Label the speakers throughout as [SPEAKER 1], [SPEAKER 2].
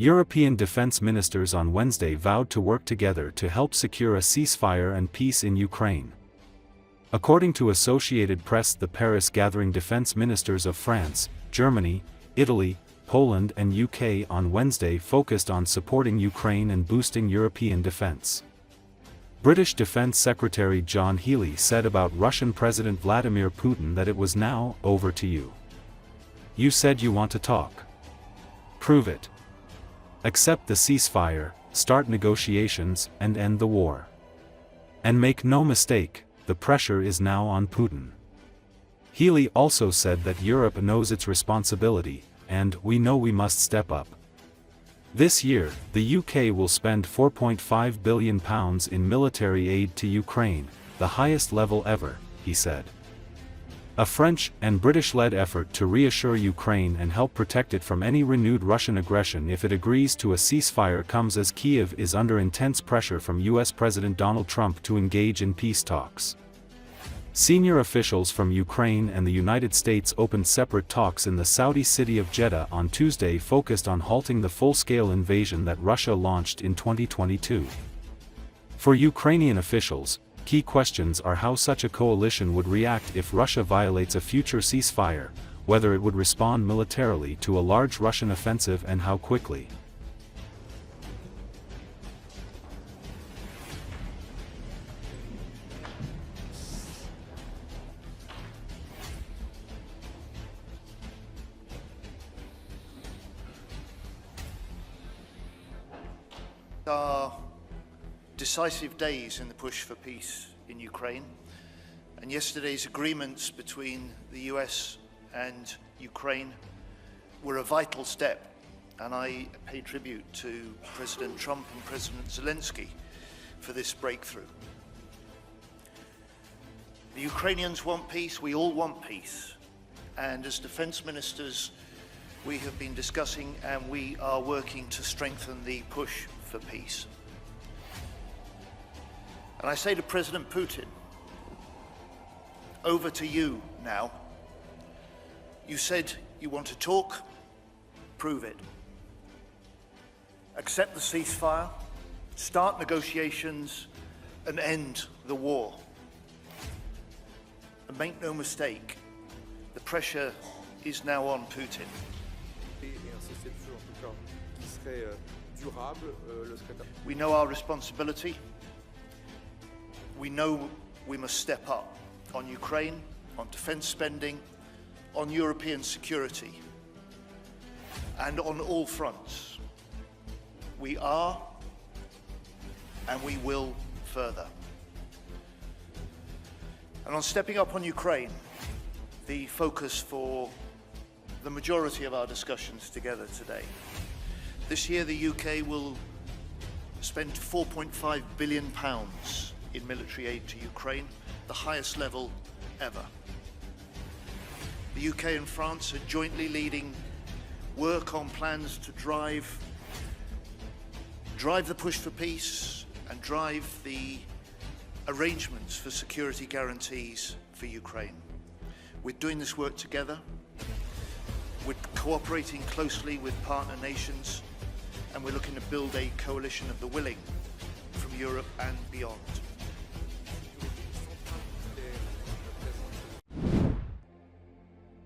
[SPEAKER 1] European defense ministers on Wednesday vowed to work together to help secure a ceasefire and peace in Ukraine. According to Associated Press, the Paris-gathering defense ministers of France, Germany, Italy, Poland and UK on Wednesday focused on supporting Ukraine and boosting European defense. British Defense Secretary John Healey said about Russian President Vladimir Putin that it was now over to you. You said you want to talk. Prove it. Accept the ceasefire, start negotiations, and end the war. And make no mistake, the pressure is now on Putin. Healey also said that Europe knows its responsibility, and we know we must step up. This year, the UK will spend £4.5 billion in military aid to Ukraine, the highest level ever, he said. A French and British-led effort to reassure Ukraine and help protect it from any renewed Russian aggression if it agrees to a ceasefire comes as Kiev is under intense pressure from US President Donald Trump to engage in peace talks. Senior officials from Ukraine and the United States opened separate talks in the Saudi city of Jeddah on Tuesday focused on halting the full-scale invasion that Russia launched in 2022. For Ukrainian officials, key questions are how such a coalition would react if Russia violates a future ceasefire, whether it would respond militarily to a large Russian offensive and how quickly.
[SPEAKER 2] Are decisive days in the push for peace in Ukraine, and yesterday's agreements between the US and Ukraine were a vital step, and I pay tribute to President Trump and President Zelenski for this breakthrough. The Ukrainians want peace, we all want peace, and as defense ministers we have been discussing and we are working to strengthen the push for peace. And I say to President Putin, over to you now. You said you want to talk, prove it. Accept the ceasefire, start negotiations, and end the war. And make no mistake, the pressure is now on Putin. We know our responsibility. We know we must step up on Ukraine, on defense spending, on European security, and on all fronts. We are, and we will further. And on stepping up on Ukraine, the focus for the majority of our discussions together today. This year, the UK will spend £4.5 billion in military aid to Ukraine, the highest level ever. The UK and France are jointly leading work on plans to drive the push for peace and drive the arrangements for security guarantees for Ukraine. We're doing this work together. We're cooperating closely with partner nations, and we're looking to build a coalition of the willing from Europe and beyond.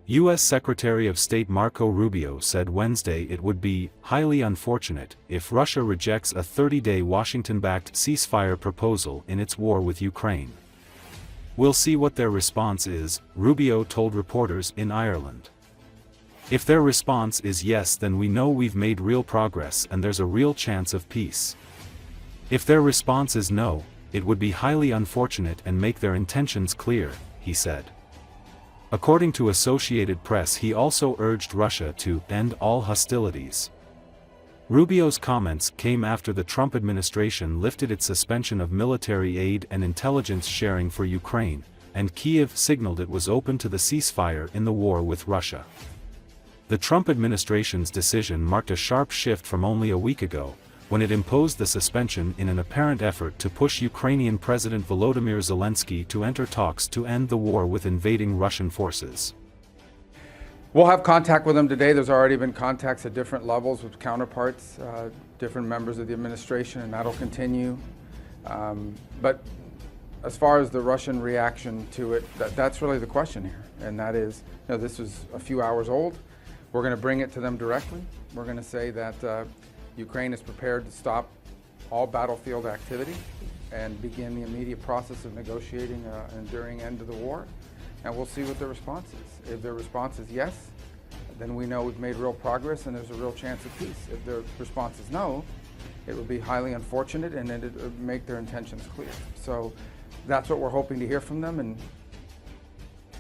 [SPEAKER 1] U.S. Secretary of State Marco Rubio said Wednesday it would be highly unfortunate if Russia rejects a 30-day Washington-backed ceasefire proposal in its war with Ukraine. We'll see what their response is, Rubio told reporters in Ireland. If their response is yes, then we know we've made real progress and there's a real chance of peace. If their response is no, it would be highly unfortunate and make their intentions clear, he said. According to Associated Press, he also urged Russia to end all hostilities. Rubio's comments came after the Trump administration lifted its suspension of military aid and intelligence sharing for Ukraine, and Kyiv signaled it was open to the ceasefire in the war with Russia. The Trump administration's decision marked a sharp shift from only a week ago, when it imposed the suspension in an apparent effort to push Ukrainian President Volodymyr Zelenski to enter talks to end the war with invading Russian forces.
[SPEAKER 3] We'll have contact with them today. There's already been contacts at different levels with counterparts, different members of the administration, and that'll continue. But as far as the Russian reaction to it, that's really the question here. And that is, this is a few hours old. We're going to bring it to them directly. We're going to say that Ukraine is prepared to stop all battlefield activity and begin the immediate process of negotiating an enduring end to the war. And we'll see what their response is. If their response is yes, then we know we've made real progress and there's a real chance of peace. If their response is no, it would be highly unfortunate and it would make their intentions clear. So that's what we're hoping to hear from them. And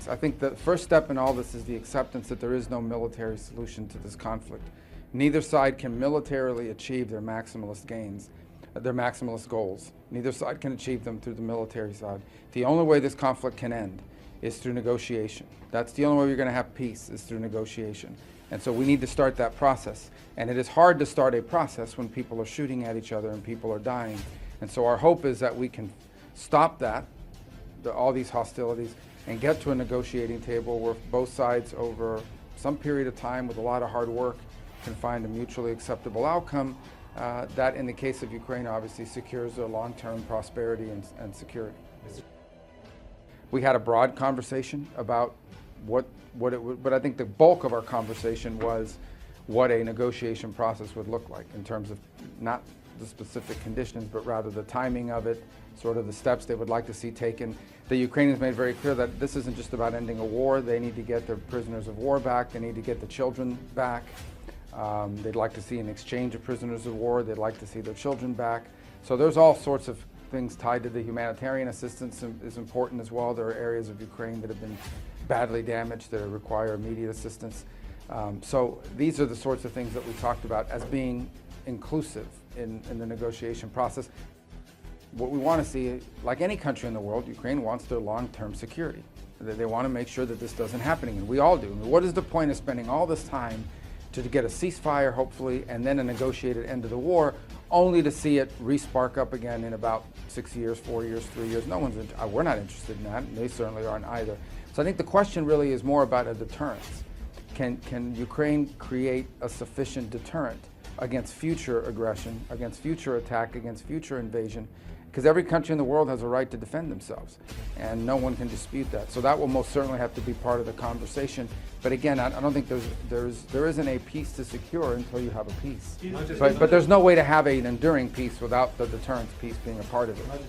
[SPEAKER 3] I think the first step in all this is the acceptance that there is no military solution to this conflict. Neither side can militarily achieve their maximalist gains, their maximalist goals. Neither side can achieve them through the military side. The only way this conflict can end is through negotiation. That's the only way you're going to have peace, is through negotiation. And so we need to start that process. And it is hard to start a process when people are shooting at each other and people are dying. And so our hope is that we can stop that, all these hostilities, and get to a negotiating table where both sides, over some period of time with a lot of hard work, can find a mutually acceptable outcome that, in the case of Ukraine, obviously secures their long-term prosperity and security. We had a broad conversation about what it would, but I think the bulk of our conversation was what a negotiation process would look like in terms of not the specific conditions, but rather the timing of it, sort of the steps they would like to see taken. The Ukrainians made very clear that this isn't just about ending a war. They need to get their prisoners of war back. They need to get the children back. They'd like to see an exchange of prisoners of war. They'd like to see their children back. So there's all sorts of things tied to the humanitarian assistance is important as well. There are areas of Ukraine that have been badly damaged that require immediate assistance. So these are the sorts of things that we talked about as being inclusive in the negotiation process. What we want to see, like any country in the world, Ukraine wants their long-term security. They want to make sure that this doesn't happen again. We all do. I mean, what is the point of spending all this time to get a ceasefire, hopefully, and then a negotiated end of the war, only to see it re-spark up again in about 6 years, 4 years, 3 years? We're not interested in that, and they certainly aren't either. So I think the question really is more about a deterrence. Can Ukraine create a sufficient deterrent against future aggression, against future attack, against future invasion? Because every country in the world has a right to defend themselves, and no one can dispute that. So that will most certainly have to be part of the conversation. But again, I don't think there isn't a peace to secure until you have a peace. But there's no way to have an enduring peace without the deterrence piece being a part of it.